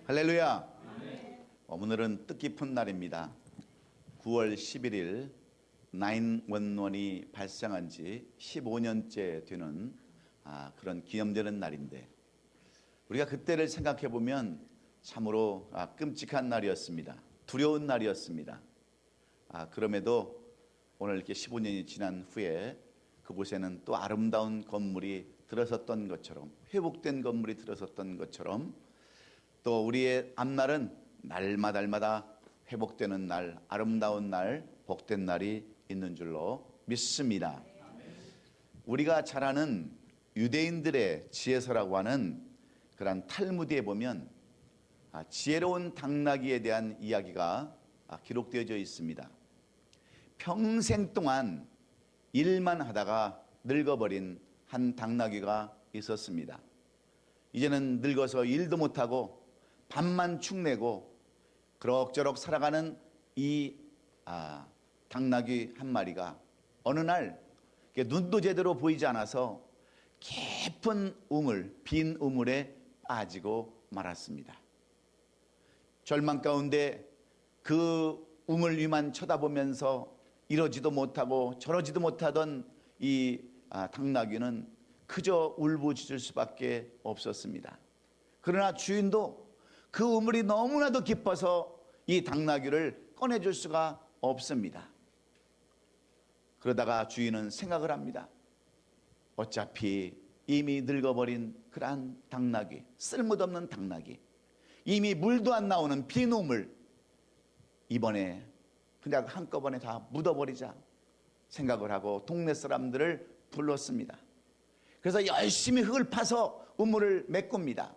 할렐루야. 오늘은 뜻깊은 날입니다. 9월 11일 911이 발생한 지 15년째 되는 그런 기념되는 날인데, 우리가 그때를 생각해 보면 참으로 끔찍한 날이었습니다. 두려운 날이었습니다. 그럼에도 오늘 이렇게 15년이 지난 후에 그곳에는 또 아름다운 건물이 들어섰던 것처럼, 회복된 건물이 들어섰던 것처럼, 또 우리의 앞날은 날마다 회복되는 날, 아름다운 날, 복된 날이 있는 줄로 믿습니다. 우리가 잘 아는 유대인들의 지혜서라고 하는 그런 탈무드에 보면 지혜로운 당나귀에 대한 이야기가 기록되어져 있습니다. 평생 동안 일만 하다가 늙어버린 한 당나귀가 있었습니다. 이제는 늙어서 일도 못하고 밥만 축내고 그럭저럭 살아가는 이 당나귀 한 마리가 어느 날 눈도 제대로 보이지 않아서 깊은 우물, 빈 우물에 빠지고 말았습니다. 절망 가운데 그 우물 위만 쳐다보면서 이러지도 못하고 저러지도 못하던 이 당나귀는 그저 울부짖을 수밖에 없었습니다. 그러나 주인도 그 우물이 너무나도 깊어서 이 당나귀를 꺼내줄 수가 없습니다. 그러다가 주인은 생각을 합니다. 어차피 이미 늙어버린 그러한 당나귀, 쓸모없는 당나귀, 이미 물도 안 나오는 빈 우물, 이번에 그냥 한꺼번에 다 묻어버리자 생각을 하고 동네 사람들을 불렀습니다. 그래서 열심히 흙을 파서 우물을 메꿉니다.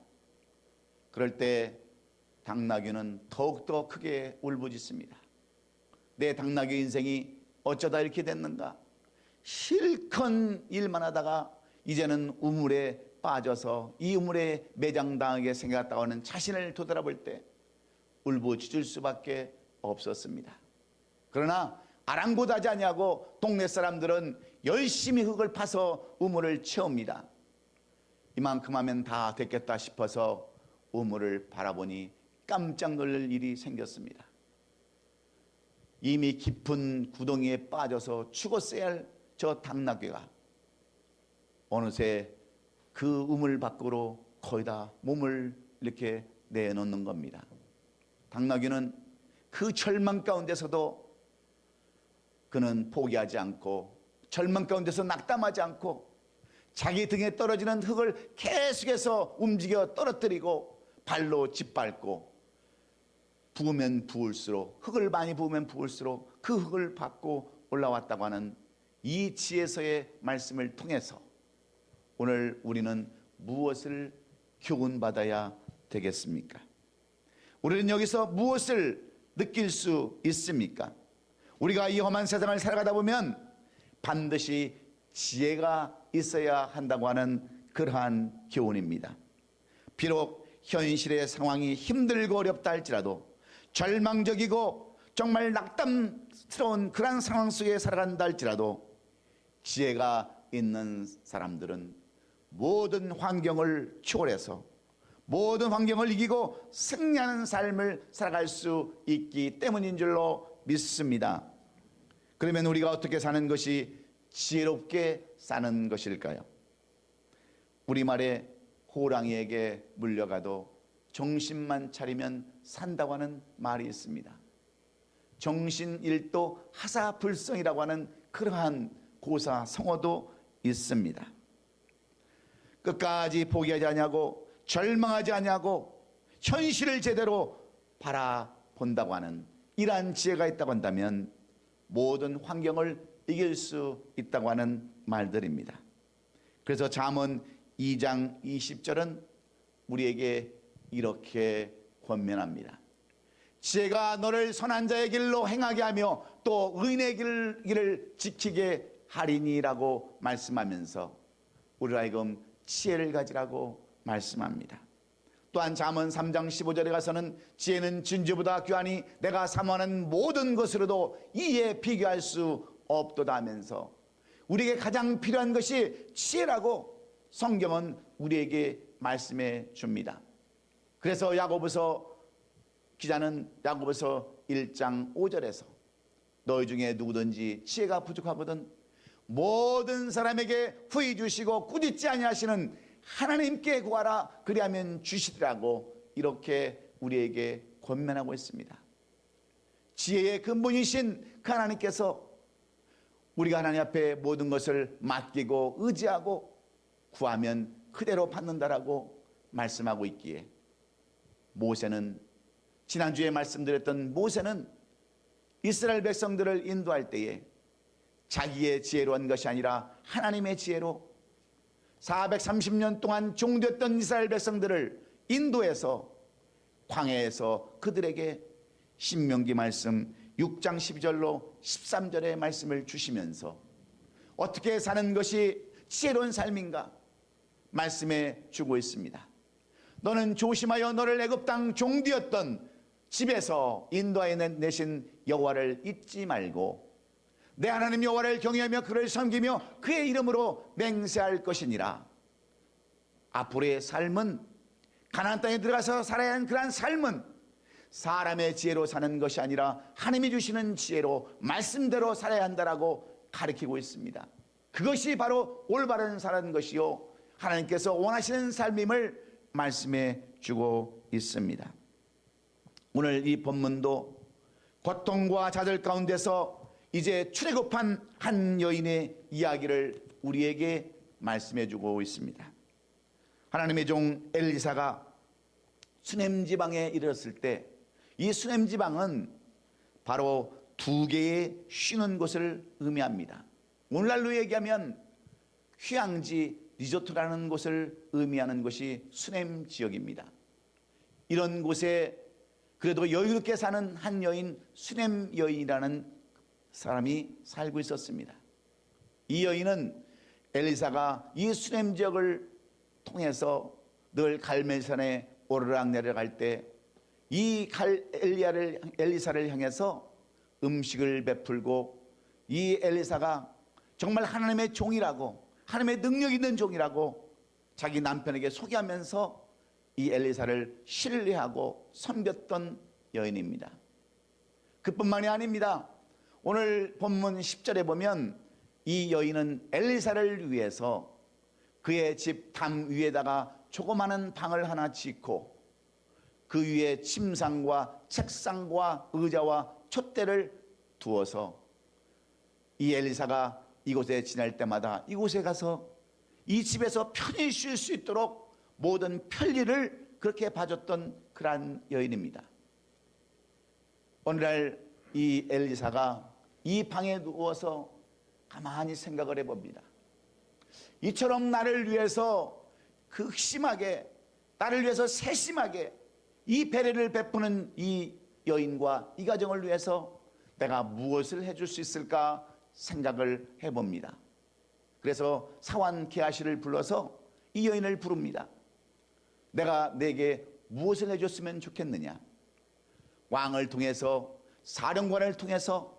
그럴 때 당나귀는 더욱더 크게 울부짖습니다. 내 당나귀 인생이 어쩌다 이렇게 됐는가? 실컷 일만 하다가 이제는 우물에 빠져서 이 우물에 매장당하게 생겼다고 하는 자신을 되돌아볼 때 울부짖을 수밖에 없었습니다. 그러나 아랑곳하지 아니하고 동네 사람들은 열심히 흙을 파서 우물을 채웁니다. 이만큼 하면 다 됐겠다 싶어서 우물을 바라보니 깜짝 놀랄 일이 생겼습니다. 이미 깊은 구덩이에 빠져서 죽었어야 할 저 당나귀가 어느새 그 우물 밖으로 거의 다 몸을 이렇게 내놓는 겁니다. 당나귀는 그 절망 가운데서도 그는 포기하지 않고, 절망 가운데서 낙담하지 않고 자기 등에 떨어지는 흙을 계속해서 움직여 떨어뜨리고 발로 짓밟고, 부으면 부을수록, 흙을 많이 부으면 부을수록 그 흙을 밟고 올라왔다고 하는 이 지혜서의 말씀을 통해서 오늘 우리는 무엇을 교훈받아야 되겠습니까? 우리는 여기서 무엇을 느낄 수 있습니까? 우리가 이 험한 세상을 살아가다 보면 반드시 지혜가 있어야 한다고 하는 그러한 교훈입니다. 비록 현실의 상황이 힘들고 어렵다 할지라도, 절망적이고 정말 낙담스러운 그런 상황 속에 살아간다 할지라도, 지혜가 있는 사람들은 모든 환경을 초월해서 모든 환경을 이기고 승리하는 삶을 살아갈 수 있기 때문인 줄로 믿습니다. 그러면 우리가 어떻게 사는 것이 지혜롭게 사는 것일까요? 우리말에 호랑이에게 물려가도 정신만 차리면 산다고 하는 말이 있습니다. 정신일도 하사불성이라고 하는 그러한 고사성어도 있습니다. 끝까지 포기하지 아니하고 절망하지 아니하고 현실을 제대로 바라본다고 하는 이러한 지혜가 있다고 한다면 모든 환경을 이길 수 있다고 하는 말들입니다. 그래서 잠언 2장 20절은 우리에게 이렇게 권면합니다. 지혜가 너를 선한 자의 길로 행하게 하며 또 의인의 길을 지키게 하리니라고 말씀하면서 우리를 하여금 지혜를 가지라고 말씀합니다. 또한 잠언 3장 15절에 가서는 지혜는 진주보다 귀하니 내가 사모하는 모든 것으로도 이에 비교할 수 없도다 하면서 우리에게 가장 필요한 것이 지혜라고 성경은 우리에게 말씀해 줍니다. 그래서 야고보서 기자는 야고보서 1장 5절에서 너희 중에 누구든지 지혜가 부족하거든 모든 사람에게 후히 주시고 꾸짖지 아니하시는 하나님께 구하라 그리하면 주시리라고 이렇게 우리에게 권면하고 있습니다. 지혜의 근본이신 그 하나님께서 우리가 하나님 앞에 모든 것을 맡기고 의지하고 구하면 그대로 받는다라고 말씀하고 있기에 모세는 지난주에 말씀드렸던 모세는 이스라엘 백성들을 인도할 때에 자기의 지혜로 한 것이 아니라 하나님의 지혜로 430년 동안 종되었던 이스라엘 백성들을 인도해서 광야에서 그들에게 신명기 말씀 6장 12절로 13절의 말씀을 주시면서 어떻게 사는 것이 지혜로운 삶인가 말씀해 주고 있습니다. 너는 조심하여 너를 애굽 땅 종되었던 집에서 인도하여 내신 여호와를 잊지 말고 내 하나님 여호와를 경외하며 그를 섬기며 그의 이름으로 맹세할 것이니라. 앞으로의 삶은 가나안 땅에 들어가서 살아야 하는 그러한 삶은 사람의 지혜로 사는 것이 아니라 하나님이 주시는 지혜로 말씀대로 살아야 한다라고 가르치고 있습니다. 그것이 바로 올바른 사는 것이요 하나님께서 원하시는 삶임을 말씀해 주고 있습니다. 오늘 이 본문도 고통과 좌절 가운데서 이제 출애굽한 한 여인의 이야기를 우리에게 말씀해 주고 있습니다. 하나님의 종 엘리사가 수넴 지방에 이르렀을 때 이 수넴 지방은 바로 두 개의 쉬는 곳을 의미합니다. 오늘날로 얘기하면 휴양지 리조트라는 곳을 의미하는 것이 수넴 지역입니다. 이런 곳에 그래도 여유롭게 사는 한 여인 수넴 여인이라는 사람이 살고 있었습니다. 이 여인은 엘리사가 이 수넴 지역을 통해서 늘 갈멜산에 오르락 내려갈 때 이 엘리사를 향해서 음식을 베풀고 이 엘리사가 정말 하나님의 종이라고 하나님의 능력 있는 종이라고 자기 남편에게 소개하면서 이 엘리사를 신뢰하고 섬겼던 여인입니다. 그뿐만이 아닙니다. 오늘 본문 10절에 보면 이 여인은 엘리사를 위해서 그의 집 담 위에다가 조그마한 방을 하나 짓고 그 위에 침상과 책상과 의자와 촛대를 두어서 이 엘리사가 이곳에 지날 때마다 이곳에 가서 이 집에서 편히 쉴 수 있도록 모든 편리를 그렇게 봐줬던 그러한 여인입니다. 오늘날 이 엘리사가 이 방에 누워서 가만히 생각을 해봅니다. 이처럼 나를 위해서 극심하게 나를 위해서 세심하게 이 배려를 베푸는 이 여인과 이 가정을 위해서 내가 무엇을 해줄 수 있을까 생각을 해봅니다. 그래서 사환 게하시를 불러서 이 여인을 부릅니다. 내가 내게 무엇을 해줬으면 좋겠느냐. 왕을 통해서 사령관을 통해서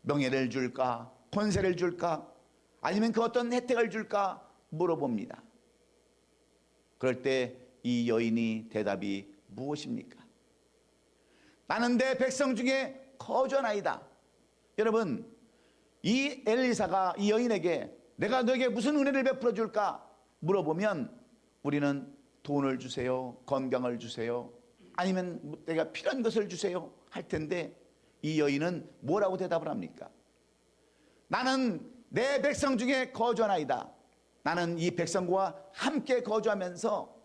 명예를 줄까 권세를 줄까 아니면 그 어떤 혜택을 줄까 물어봅니다. 그럴 때 이 여인이 대답이 무엇입니까? 나는 내 백성 중에 거저나이다. 여러분 이 엘리사가 이 여인에게 내가 너에게 무슨 은혜를 베풀어 줄까 물어보면 우리는 돈을 주세요, 건강을 주세요, 아니면 내가 필요한 것을 주세요 할 텐데 이 여인은 뭐라고 대답을 합니까? 나는 내 백성 중에 거주하나이다. 나는 이 백성과 함께 거주하면서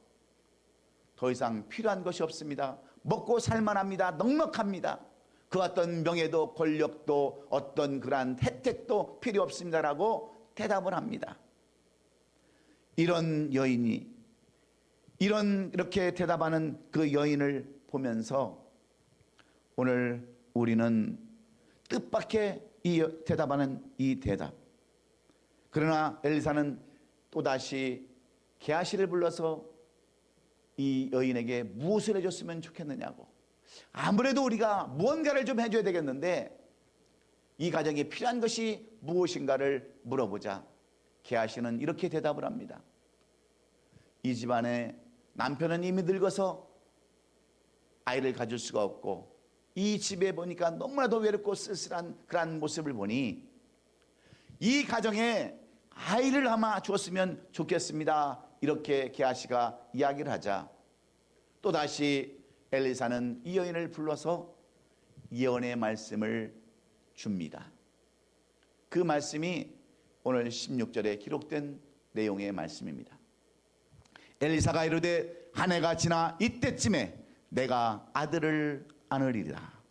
더 이상 필요한 것이 없습니다. 먹고 살만합니다. 넉넉합니다. 그 어떤 명예도 권력도 어떤 그러한 혜택도 필요 없습니다라고 대답을 합니다. 이런 여인이 이렇게 대답하는 그 여인을 보면서 오늘 우리는 뜻밖의 이 대답하는 이 대답. 그러나 엘리사는 또다시 게하시를 불러서 이 여인에게 무엇을 해줬으면 좋겠느냐고. 아무래도 우리가 무언가를 좀 해줘야 되겠는데 이 가정에 필요한 것이 무엇인가를 물어보자. 게하시는 이렇게 대답을 합니다. 이 집안에 남편은 이미 늙어서 아이를 가질 수가 없고 이 집에 보니까 너무나도 외롭고 쓸쓸한 그런 모습을 보니 이 가정에 아이를 아마 주었으면 좋겠습니다. 이렇게 게하시가 이야기를 하자 또다시 엘리사는 이 여인을 불러서 예언의 말씀을 줍니다. 그 말씀이 오늘 16절에 기록된 내용의 말씀입니다. 엘리사가 이르되 한 해가 지나 이때쯤에 내가 아들을 안으리라.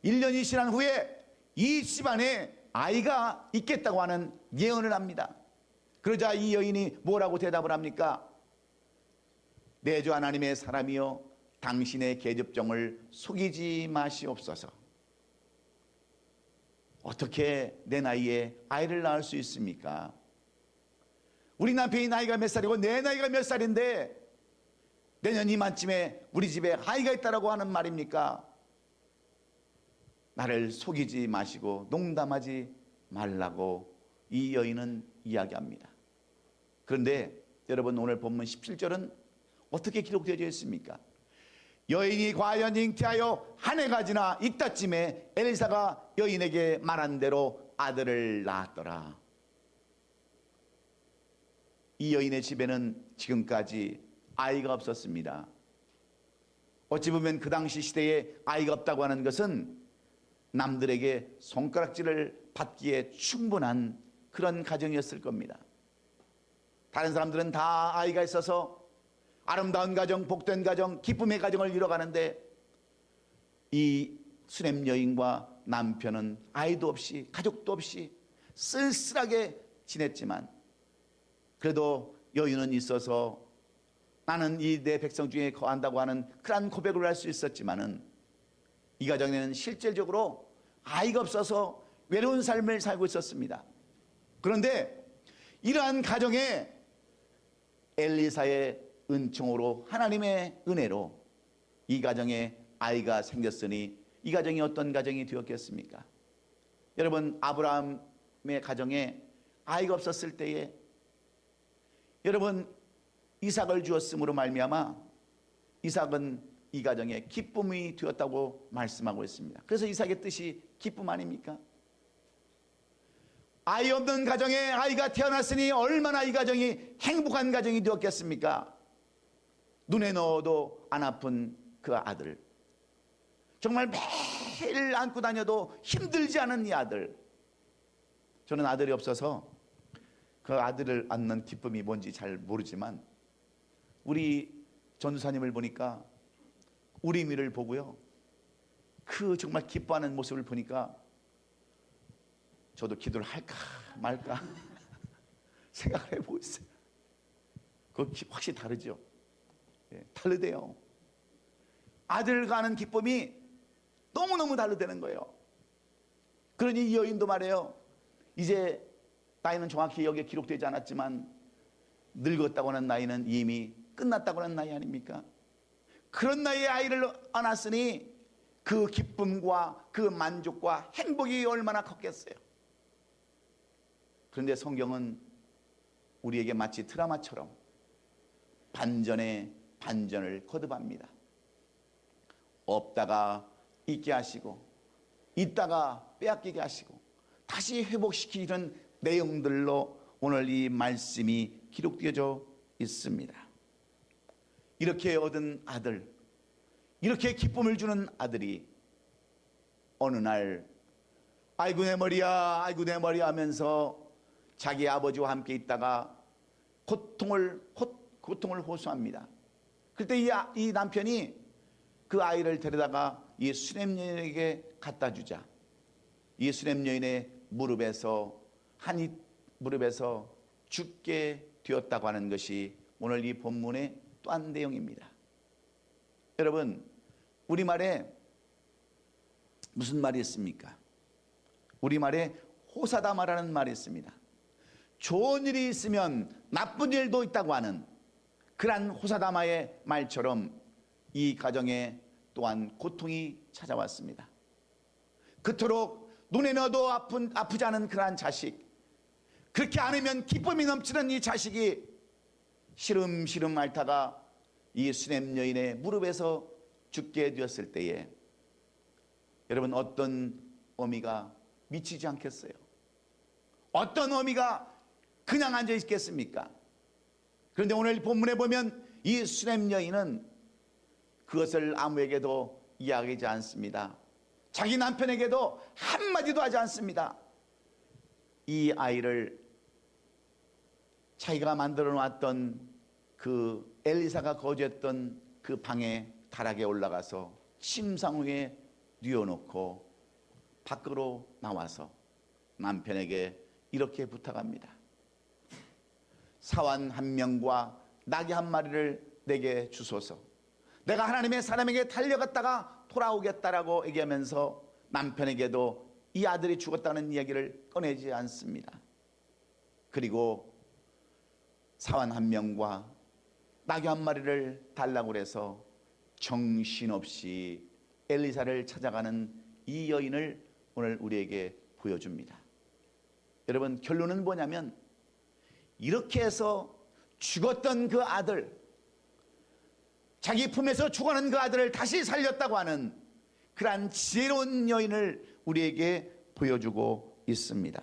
1년이 지난 후에 이 집안에 아이가 있겠다고 하는 예언을 합니다. 그러자 이 여인이 뭐라고 대답을 합니까? 내 주 하나님의 사람이여 당신의 계집종을 속이지 마시옵소서. 어떻게 내 나이에 아이를 낳을 수 있습니까? 우리 남편이 나이가 몇 살이고 내 나이가 몇 살인데 내년 이맘쯤에 우리 집에 아이가 있다라고 하는 말입니까? 나를 속이지 마시고 농담하지 말라고 이 여인은 이야기합니다. 그런데 여러분 오늘 본문 17절은 어떻게 기록되어 있습니까? 여인이 과연 잉태하여 한 해가 지나 이따쯤에 엘리사가 여인에게 말한 대로 아들을 낳았더라. 이 여인의 집에는 지금까지 아이가 없었습니다. 어찌 보면 그 당시 시대에 아이가 없다고 하는 것은 남들에게 손가락질을 받기에 충분한 그런 가정이었을 겁니다. 다른 사람들은 다 아이가 있어서 아름다운 가정, 복된 가정, 기쁨의 가정을 이뤄가는데 이 수냄 여인과 남편은 아이도 없이 가족도 없이 쓸쓸하게 지냈지만 그래도 여인은 있어서 나는 이 내 백성 중에 거한다고 하는 그러한 고백을 할 수 있었지만은 이 가정에는 실질적으로 아이가 없어서 외로운 삶을 살고 있었습니다. 그런데 이러한 가정에 엘리사의 은총으로 하나님의 은혜로 이 가정에 아이가 생겼으니 이 가정이 어떤 가정이 되었겠습니까? 여러분 아브라함의 가정에 아이가 없었을 때에 여러분 이삭을 주었음으로 말미암아 이삭은 이 가정에 기쁨이 되었다고 말씀하고 있습니다. 그래서 이삭의 뜻이 기쁨 아닙니까? 아이 없는 가정에 아이가 태어났으니 얼마나 이 가정이 행복한 가정이 되었겠습니까? 눈에 넣어도 안 아픈 그 아들, 정말 매일 안고 다녀도 힘들지 않은 이 아들. 저는 아들이 없어서 그 아들을 안는 기쁨이 뭔지 잘 모르지만 우리 전도사님을 보니까 우리미를 보고요, 그 정말 기뻐하는 모습을 보니까 저도 기도를 할까 말까 생각을 해보고 있어요. 그거 확실히 다르죠. 예, 다르대요. 아들과 하는 기쁨이 너무너무 다르다는 거예요. 그러니 이 여인도 말해요. 이제 나이는 정확히 여기에 기록되지 않았지만 늙었다고 하는 나이는 이미 끝났다고 하는 나이 아닙니까? 그런 나이에 아이를 안았으니 그 기쁨과 그 만족과 행복이 얼마나 컸겠어요. 그런데 성경은 우리에게 마치 드라마처럼 반전에 반전을 거듭합니다. 없다가 있게 하시고 있다가 빼앗기게 하시고 다시 회복시키는 내용들로 오늘 이 말씀이 기록되어져 있습니다. 이렇게 얻은 아들, 이렇게 기쁨을 주는 아들이 어느 날 아이고 내 머리야 아이고 내 머리 하면서 자기 아버지와 함께 있다가 고통을 호소합니다. 그때 이 남편이 그 아이를 데려다가 이 수냄 여인에게 갖다 주자 이 수냄 여인의 무릎에서 무릎에서 죽게 되었다고 하는 것이 오늘 이 본문의 또 한 내용입니다. 여러분 우리말에 무슨 말이 있습니까? 우리말에 호사다마라는 말이 있습니다. 좋은 일이 있으면 나쁜 일도 있다고 하는 그러한 호사다마의 말처럼 이 가정에 또한 고통이 찾아왔습니다. 그토록 눈에 넣어도 아프지 않은 그러한 자식, 그렇게 안으면 기쁨이 넘치는 이 자식이 시름시름 앓다가 이 수냄 여인의 무릎에서 죽게 되었을 때에 여러분 어떤 어미가 미치지 않겠어요? 어떤 어미가 그냥 앉아 있겠습니까? 그런데 오늘 본문에 보면 이 수냄 여인은 그것을 아무에게도 이야기하지 않습니다. 자기 남편에게도 한마디도 하지 않습니다. 이 아이를 자기가 만들어 놨던 그 엘리사가 거주했던 그 방에 다락에 올라가서 침상 위에 뉘어놓고 밖으로 나와서 남편에게 이렇게 부탁합니다. 사환 한 명과 나귀 한 마리를 내게 주소서. 내가 하나님의 사람에게 달려갔다가 돌아오겠다라고 얘기하면서 남편에게도 이 아들이 죽었다는 이야기를 꺼내지 않습니다. 그리고 사환 한 명과 나귀 한 마리를 달라고 해서 정신없이 엘리사를 찾아가는 이 여인을 오늘 우리에게 보여줍니다. 여러분, 결론은 뭐냐면 이렇게 해서 죽었던 그 아들, 자기 품에서 죽어가는 그 아들을 다시 살렸다고 하는 그러한 지혜로운 여인을 우리에게 보여주고 있습니다.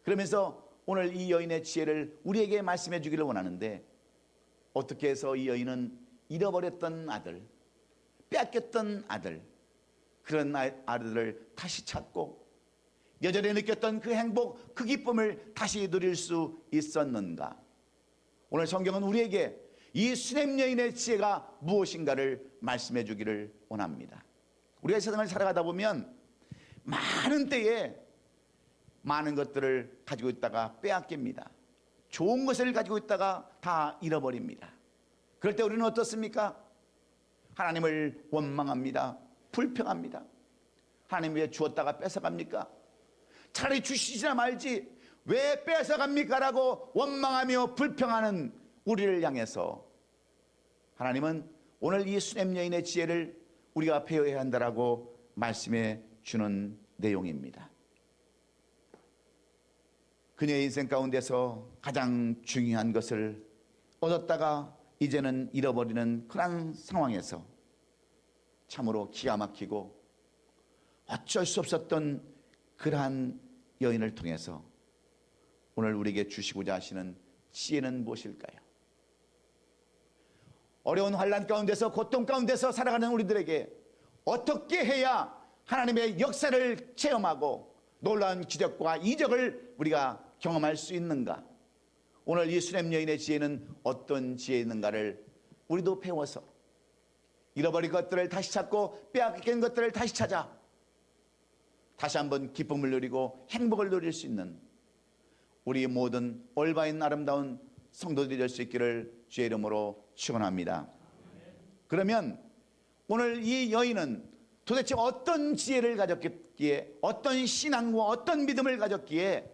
그러면서 오늘 이 여인의 지혜를 우리에게 말씀해 주기를 원하는데, 어떻게 해서 이 여인은 잃어버렸던 아들, 빼앗겼던 아들, 그런 아들을 다시 찾고 여전히 느꼈던 그 행복, 그 기쁨을 다시 누릴 수 있었는가? 오늘 성경은 우리에게 이 수냄 여인의 지혜가 무엇인가를 말씀해 주기를 원합니다. 우리가 세상을 살아가다 보면 많은 때에 많은 것들을 가지고 있다가 빼앗깁니다. 좋은 것을 가지고 있다가 다 잃어버립니다. 그럴 때 우리는 어떻습니까? 하나님을 원망합니다. 불평합니다. 하나님 왜 주었다가 뺏어갑니까? 차라리 주시지나 말지 왜 뺏어갑니까? 라고 원망하며 불평하는 우리를 향해서 하나님은 오늘 이 수냄 여인의 지혜를 우리가 배워야 한다라고 말씀해 주는 내용입니다. 그녀의 인생 가운데서 가장 중요한 것을 얻었다가 이제는 잃어버리는 그런 상황에서 참으로 기가 막히고 어쩔 수 없었던 그러한 여인을 통해서 오늘 우리에게 주시고자 하시는 지혜는 무엇일까요? 어려운 환난 가운데서 고통 가운데서 살아가는 우리들에게 어떻게 해야 하나님의 역사를 체험하고 놀라운 기적과 이적을 우리가 경험할 수 있는가? 오늘 이 수냄 여인의 지혜는 어떤 지혜인가를 우리도 배워서 잃어버린 것들을 다시 찾고 빼앗긴 것들을 다시 찾아 다시 한번 기쁨을 누리고 행복을 누릴 수 있는 우리 모든 올바인 아름다운 성도들이 될 수 있기를 주의 이름으로 축원합니다. 그러면 오늘 이 여인은 도대체 어떤 지혜를 가졌기에, 어떤 신앙과 어떤 믿음을 가졌기에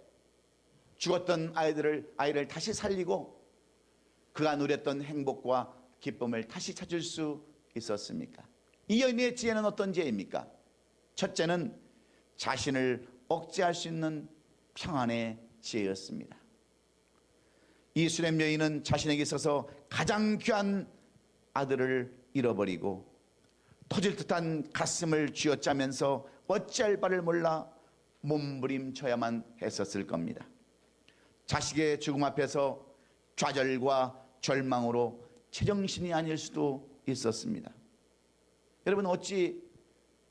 죽었던 아이를 다시 살리고 그가 누렸던 행복과 기쁨을 다시 찾을 수 있었습니까? 이 여인의 지혜는 어떤 지혜입니까? 첫째는 자신을 억제할 수 있는 평안의 지혜였습니다. 이 수냄 여인은 자신에게 있어서 가장 귀한 아들을 잃어버리고 터질 듯한 가슴을 쥐어짜면서 어찌할 바를 몰라 몸부림쳐야만 했었을 겁니다. 자식의 죽음 앞에서 좌절과 절망으로 제정신이 아닐 수도 있었습니다. 여러분, 어찌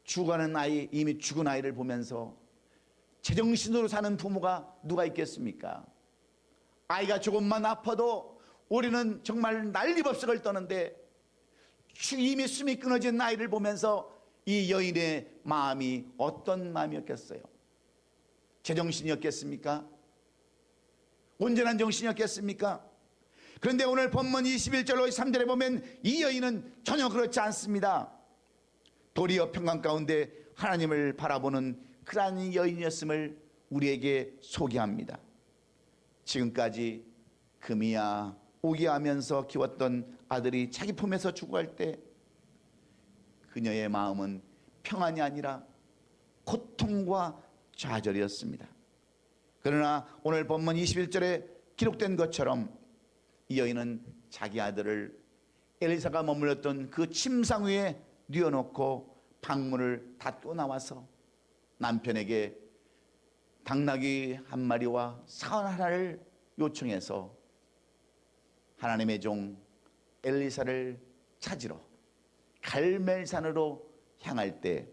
죽어가는 아이, 이미 죽은 아이를 보면서 제정신으로 사는 부모가 누가 있겠습니까? 아이가 조금만 아파도 우리는 정말 난리법석을 떠는데 이미 숨이 끊어진 아이를 보면서 이 여인의 마음이 어떤 마음이었겠어요? 제정신이었겠습니까? 온전한 정신이었겠습니까? 그런데 오늘 본문 21절로 3절에 보면 이 여인은 전혀 그렇지 않습니다. 도리어 평강 가운데 하나님을 바라보는 그러한 여인이었음을 우리에게 소개합니다. 지금까지 금이야 오기야 하면서 키웠던 아들이 자기 품에서 죽어갈 때 그녀의 마음은 평안이 아니라 고통과 좌절이었습니다. 그러나 오늘 본문 21절에 기록된 것처럼 이 여인은 자기 아들을 엘리사가 머물렀던 그 침상 위에 뉘어놓고 방문을 닫고 나와서 남편에게 당나귀 한 마리와 사원 하나를 요청해서 하나님의 종 엘리사를 찾으러 갈멜산으로 향할 때,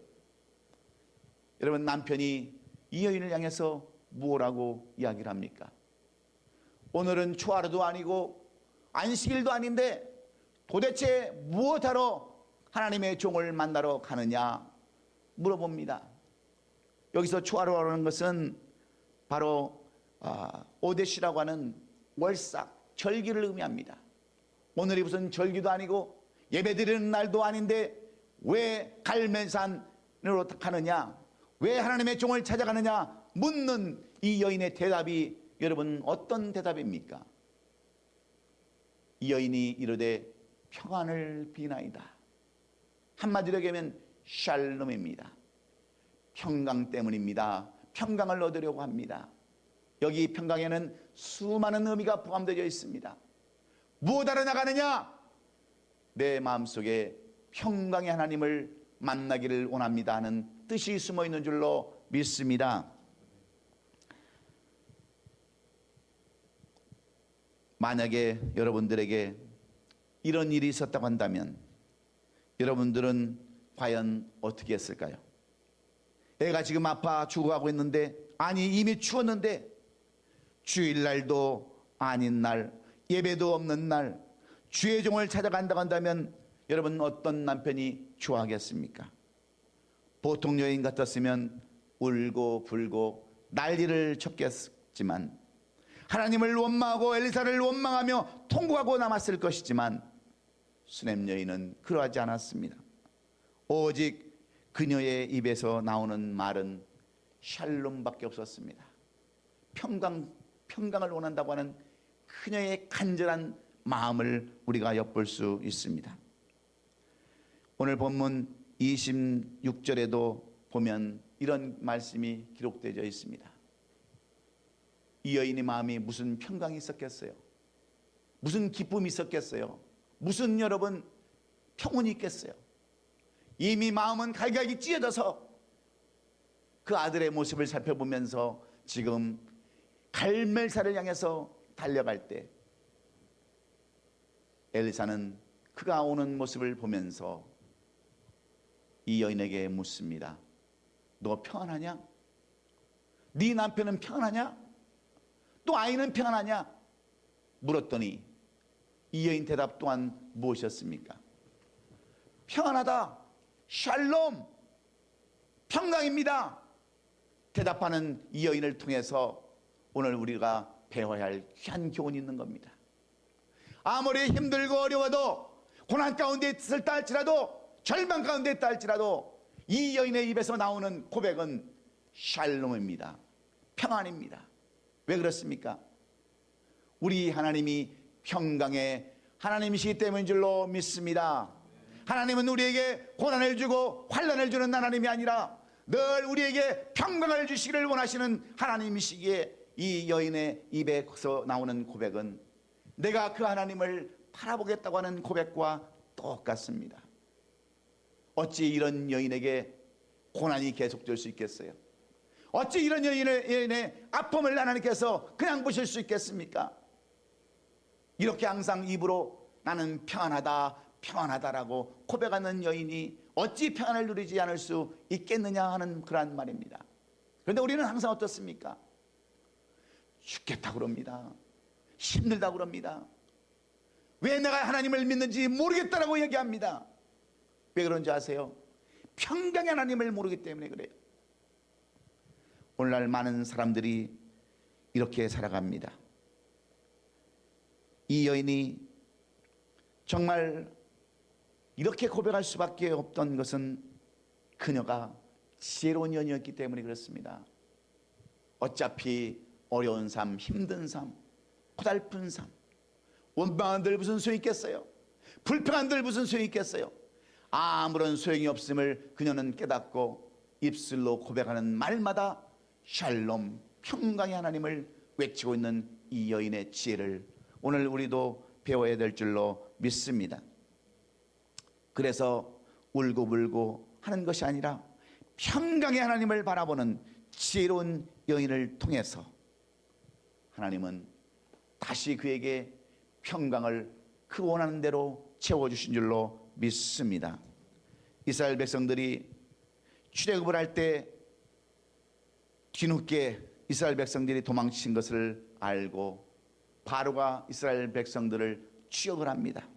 여러분, 남편이 이 여인을 향해서 무엇라고 이야기를 합니까? 오늘은 초하루도 아니고 안식일도 아닌데 도대체 무엇하러 하나님의 종을 만나러 가느냐 물어봅니다. 여기서 초하루라는 것은 바로 오데시라고 하는 월삭, 절기를 의미합니다. 오늘이 무슨 절기도 아니고 예배드리는 날도 아닌데 왜 갈멜산으로 가느냐, 왜 하나님의 종을 찾아가느냐 묻는 이 여인의 대답이 여러분 어떤 대답입니까? 이 여인이 이르되 평안을 비나이다. 한마디로 얘기하면 샬롬입니다. 평강 때문입니다. 평강을 얻으려고 합니다. 여기 평강에는 수많은 의미가 포함되어 있습니다. 무엇하러 나가느냐? 내 마음속에 평강의 하나님을 만나기를 원합니다 하는 뜻이 숨어 있는 줄로 믿습니다. 만약에 여러분들에게 이런 일이 있었다고 한다면 여러분들은 과연 어떻게 했을까요? 애가 지금 아파 죽어가고 있는데, 아니 이미 추웠는데, 주일날도 아닌 날, 예배도 없는 날 주의 종을 찾아간다고 한다면 여러분 어떤 남편이 좋아하겠습니까? 보통 여인 같았으면 울고 불고 난리를 쳤겠지만, 하나님을 원망하고 엘리사를 원망하며 통곡하고 남았을 것이지만, 수넴 여인은 그러하지 않았습니다. 오직 그녀의 입에서 나오는 말은 샬롬밖에 없었습니다. 평강을 원한다고 하는 그녀의 간절한 마음을 우리가 엿볼 수 있습니다. 오늘 본문 26절에도 보면 이런 말씀이 기록되어 있습니다. 이 여인의 마음이 무슨 평강이 있었겠어요? 무슨 기쁨이 있었겠어요? 무슨 여러분 평온이 있겠어요? 이미 마음은 갈갈이 찢어져서 그 아들의 모습을 살펴보면서 지금 갈멜산을 향해서 달려갈 때 엘리사는 그가 오는 모습을 보면서 이 여인에게 묻습니다. 너 평안하냐? 네 남편은 평안하냐? 또 아이는 평안하냐? 물었더니 이 여인 대답 또한 무엇이었습니까? 평안하다, 샬롬, 평강입니다 대답하는 이 여인을 통해서 오늘 우리가 배워야 할 귀한 교훈이 있는 겁니다. 아무리 힘들고 어려워도, 고난 가운데 있을다 할지라도, 절망 가운데 있다 할지라도 이 여인의 입에서 나오는 고백은 샬롬입니다. 평안입니다. 왜 그렇습니까? 우리 하나님이 평강의 하나님이시기 때문인 줄로 믿습니다. 하나님은 우리에게 고난을 주고 환난을 주는 하나님이 아니라 늘 우리에게 평강을 주시기를 원하시는 하나님이시기에 이 여인의 입에서 나오는 고백은 내가 그 하나님을 바라보겠다고 하는 고백과 똑같습니다. 어찌 이런 여인에게 고난이 계속될 수 있겠어요? 어찌 이런 여인의 아픔을 하나님께서 그냥 보실 수 있겠습니까? 이렇게 항상 입으로 나는 평안하다, 평안하다라고 고백하는 여인이 어찌 평안을 누리지 않을 수 있겠느냐 하는 그런 말입니다. 그런데 우리는 항상 어떻습니까? 죽겠다고 그럽니다. 힘들다고 그럽니다. 왜 내가 하나님을 믿는지 모르겠다라고 얘기합니다. 왜 그런지 아세요? 평강의 하나님을 모르기 때문에 그래요. 오늘날 많은 사람들이 이렇게 살아갑니다. 이 여인이 정말 이렇게 고백할 수밖에 없던 것은 그녀가 지혜로운 여인이었기 때문에 그렇습니다. 어차피 어려운 삶, 힘든 삶, 고달픈 삶, 원망한들 무슨 소용이 있겠어요? 불평한들 무슨 소용이 있겠어요? 아무런 소용이 없음을 그녀는 깨닫고 입술로 고백하는 말마다 샬롬, 평강의 하나님을 외치고 있는 이 여인의 지혜를 오늘 우리도 배워야 될 줄로 믿습니다. 그래서 울고불고 하는 것이 아니라 평강의 하나님을 바라보는 지혜로운 여인을 통해서 하나님은 다시 그에게 평강을 그 원하는 대로 채워주신 줄로 믿습니다. 이스라엘 백성들이 출애굽을 할 때 뒤늦게 이스라엘 백성들이 도망친 것을 알고 바로가 이스라엘 백성들을 추격을 합니다.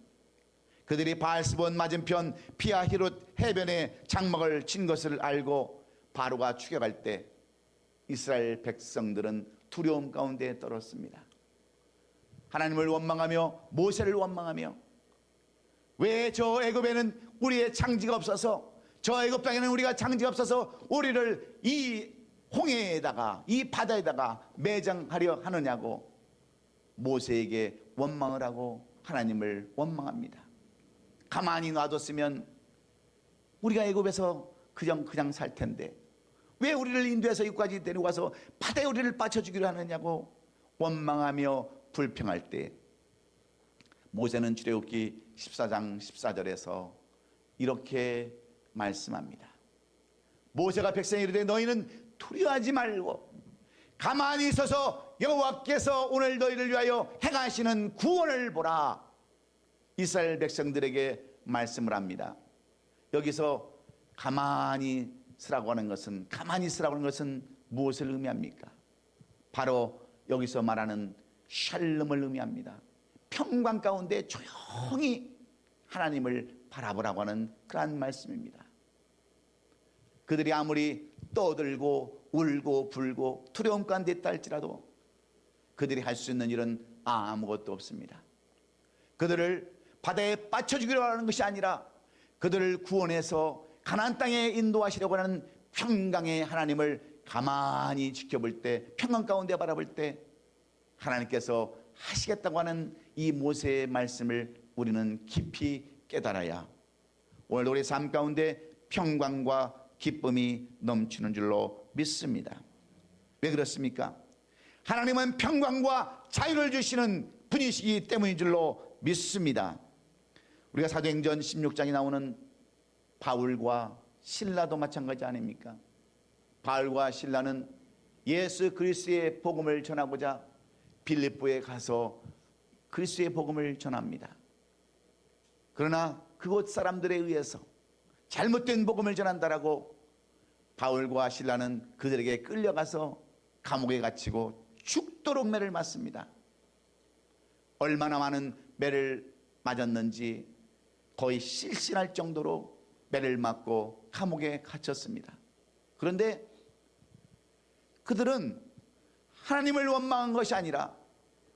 그들이 바알스본 맞은편 피하히롯 해변에 장막을 친 것을 알고 바로가 추격할 때 이스라엘 백성들은 두려움 가운데 떨었습니다. 하나님을 원망하며 모세를 원망하며 왜 저 애굽에는 우리의 창지가 없어서, 저 애굽 땅에는 우리가 창지가 없어서 우리를 이 홍해에다가, 이 바다에다가 매장하려 하느냐고 모세에게 원망을 하고 하나님을 원망합니다. 가만히 놔뒀으면 우리가 애굽에서 그냥 살 텐데 왜 우리를 인도해서 여기까지 데려와서 바다에 우리를 빠쳐주기로 하느냐고 원망하며 불평할 때 모세는 출애굽기 14장 14절에서 이렇게 말씀합니다. 모세가 백성에 이르되 너희는 두려워하지 말고 가만히 있어서 여호와께서 오늘 너희를 위하여 행하시는 구원을 보라. 이스라엘 백성들에게 말씀을 합니다. 여기서 가만히 있으라고 하는 것은 무엇을 의미합니까? 바로 여기서 말하는 샬롬을 의미합니다. 평강 가운데 조용히 하나님을 바라보라고 하는 그러한 말씀입니다. 그들이 아무리 떠들고 울고 불고 두려움 가운데 있다 할지라도 그들이 할 수 있는 일은 아무것도 없습니다. 그들을 바다에 빠쳐주기로 하는 것이 아니라 그들을 구원해서 가나안 땅에 인도하시려고 하는 평강의 하나님을 가만히 지켜볼 때, 평강 가운데 바라볼 때 하나님께서 하시겠다고 하는 이 모세의 말씀을 우리는 깊이 깨달아야 오늘 우리 삶 가운데 평강과 기쁨이 넘치는 줄로 믿습니다. 왜 그렇습니까? 하나님은 평강과 자유를 주시는 분이시기 때문인 줄로 믿습니다. 우리가 사도행전 16장에 나오는 바울과 실라도 마찬가지 아닙니까? 바울과 실라는 예수 그리스도의 복음을 전하고자 빌립보에 가서 그리스도의 복음을 전합니다. 그러나 그곳 사람들에 의해서 잘못된 복음을 전한다라고 바울과 실라는 그들에게 끌려가서 감옥에 갇히고 죽도록 매를 맞습니다. 얼마나 많은 매를 맞았는지 거의 실신할 정도로 매를 맞고 감옥에 갇혔습니다. 그런데 그들은 하나님을 원망한 것이 아니라,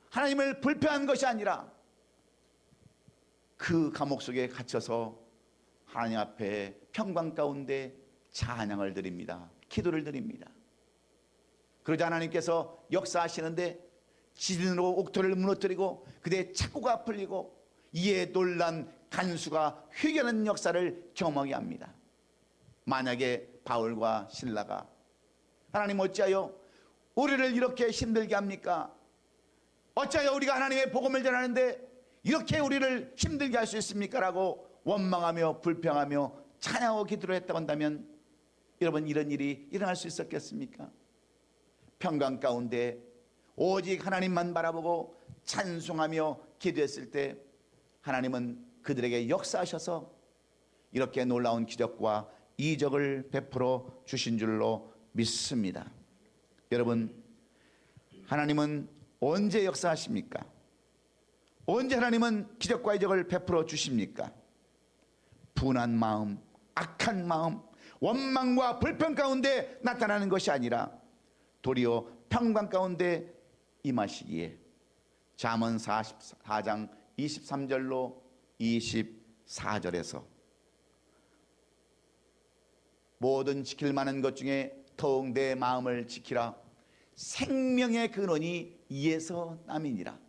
하나님을 불평한 것이 아니라 그 감옥 속에 갇혀서 하나님 앞에 평강 가운데 찬양을 드립니다. 기도를 드립니다. 그러자 하나님께서 역사하시는데 지진으로 옥토를 무너뜨리고 그대의 착고가 풀리고 이에 놀란 간수가 회개하는 역사를 경험하게 합니다. 만약에 바울과 실라가 하나님 어찌하여 우리를 이렇게 힘들게 합니까? 어찌하여 우리가 하나님의 복음을 전하는데 이렇게 우리를 힘들게 할 수 있습니까? 라고 원망하며 불평하며 찬양하고 기도를 했다고 한다면 여러분 이런 일이 일어날 수 있었겠습니까? 평강 가운데 오직 하나님만 바라보고 찬송하며 기도했을 때 하나님은 그들에게 역사하셔서 이렇게 놀라운 기적과 이적을 베풀어 주신 줄로 믿습니다. 여러분, 하나님은 언제 역사하십니까? 언제 하나님은 기적과 이적을 베풀어 주십니까? 분한 마음, 악한 마음, 원망과 불평 가운데 나타나는 것이 아니라 도리어 평강 가운데 임하시기에 잠언 44장 23절로 24절에서 모든 지킬 만한 것 중에 더욱 내 마음을 지키라. 생명의 근원이 이에서 남이니라.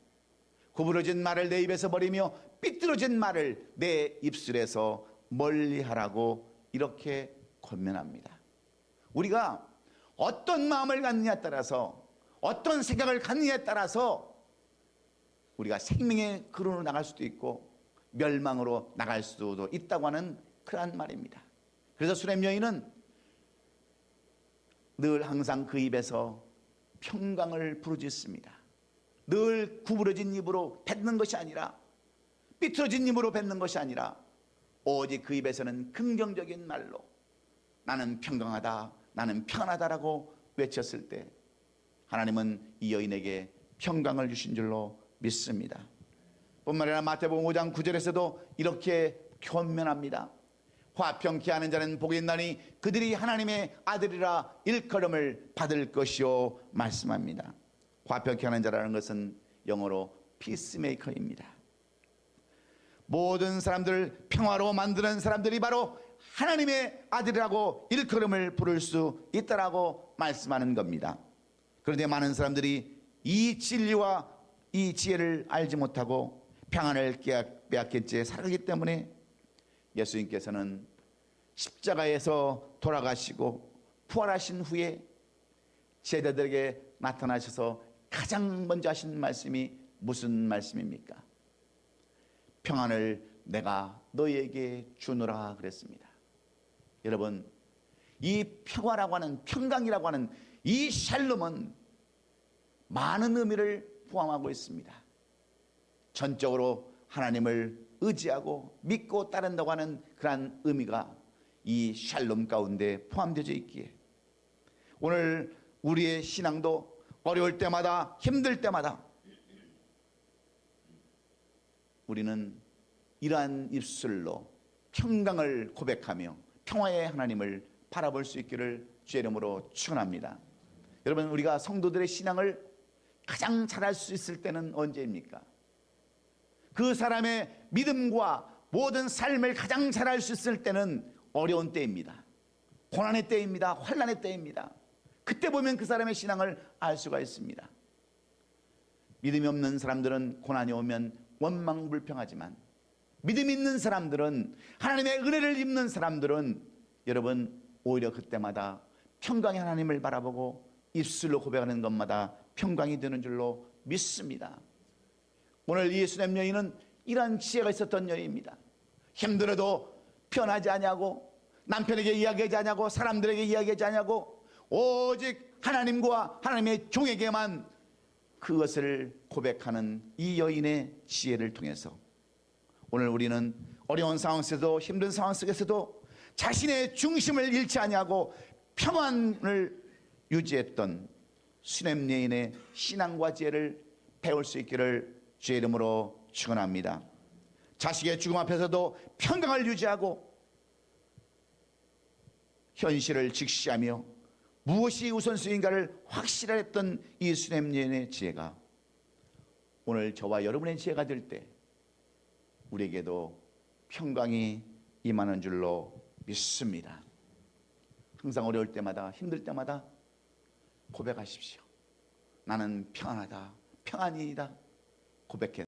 구부러진 말을 내 입에서 버리며 삐뚤어진 말을 내 입술에서 멀리하라고 이렇게 권면합니다. 우리가 어떤 마음을 갖느냐에 따라서, 어떤 생각을 갖느냐에 따라서 우리가 생명의 근원으로 나갈 수도 있고 멸망으로 나갈 수도 있다고 하는 그러한 말입니다. 그래서 수렘 여인은 늘 항상 그 입에서 평강을 부르짖습니다. 늘 구부러진 입으로 뱉는 것이 아니라, 삐뚤어진 입으로 뱉는 것이 아니라 오직 그 입에서는 긍정적인 말로 나는 평강하다, 나는 평안하다라고 외쳤을 때 하나님은 이 여인에게 평강을 주신 줄로 믿습니다. 뿐만 아니라 마태복음 5장 9절에서도 이렇게 권면합니다. 화평케 하는 자는 복이 있나니 그들이 하나님의 아들이라 일컬음을 받을 것이요 말씀합니다. 화평케 하는 자라는 것은 영어로 피스메이커입니다. 모든 사람들을 평화로 만드는 사람들이 바로 하나님의 아들이라고 일컬음을 부를 수 있다라고 말씀하는 겁니다. 그런데 많은 사람들이 이 진리와 이 지혜를 알지 못하고 평안을 빼앗긴 채 살아가기 때문에 예수님께서는 십자가에서 돌아가시고 부활하신 후에 제자들에게 나타나셔서 가장 먼저 하신 말씀이 무슨 말씀입니까? 평안을 내가 너희에게 주노라 그랬습니다. 여러분, 이 평화라고 하는, 평강이라고 하는 이 샬롬은 많은 의미를 포함하고 있습니다. 전적으로 하나님을 의지하고 믿고 따른다고 하는 그러한 의미가 이 샬롬 가운데 포함되어 있기에 오늘 우리의 신앙도 어려울 때마다, 힘들 때마다 우리는 이러한 입술로 평강을 고백하며 평화의 하나님을 바라볼 수 있기를 주의 이름으로 축원합니다. 여러분, 우리가 성도들의 신앙을 가장 잘할 수 있을 때는 언제입니까? 그 사람의 믿음과 모든 삶을 가장 잘할 수 있을 때는 어려운 때입니다. 고난의 때입니다. 환난의 때입니다. 그때 보면 그 사람의 신앙을 알 수가 있습니다. 믿음이 없는 사람들은 고난이 오면 원망불평하지만 믿음이 있는 사람들은, 하나님의 은혜를 입는 사람들은 여러분 오히려 그때마다 평강의 하나님을 바라보고 입술로 고백하는 것마다 평강이 되는 줄로 믿습니다. 오늘 이 수렘 여인은 이러한 지혜가 있었던 여인입니다. 힘들어도 편하지 않냐고, 남편에게 이야기하지 않냐고, 사람들에게 이야기하지 않냐고, 오직 하나님과 하나님의 종에게만 그것을 고백하는 이 여인의 지혜를 통해서 오늘 우리는 어려운 상황 속에서도, 힘든 상황 속에서도 자신의 중심을 잃지 아니하고 평안을 유지했던 수렘 여인의 신앙과 지혜를 배울 수 있기를 주의 이름으로 축원합니다. 자식의 죽음 앞에서도 평강을 유지하고 현실을 직시하며 무엇이 우선순위인가를 확실했던 이 수렘 여인의 지혜가 오늘 저와 여러분의 지혜가 될 때 우리에게도 평강이 임하는 줄로 믿습니다. 항상 어려울 때마다, 힘들 때마다 고백하십시오. 나는 평안하다, 평안이다 고백해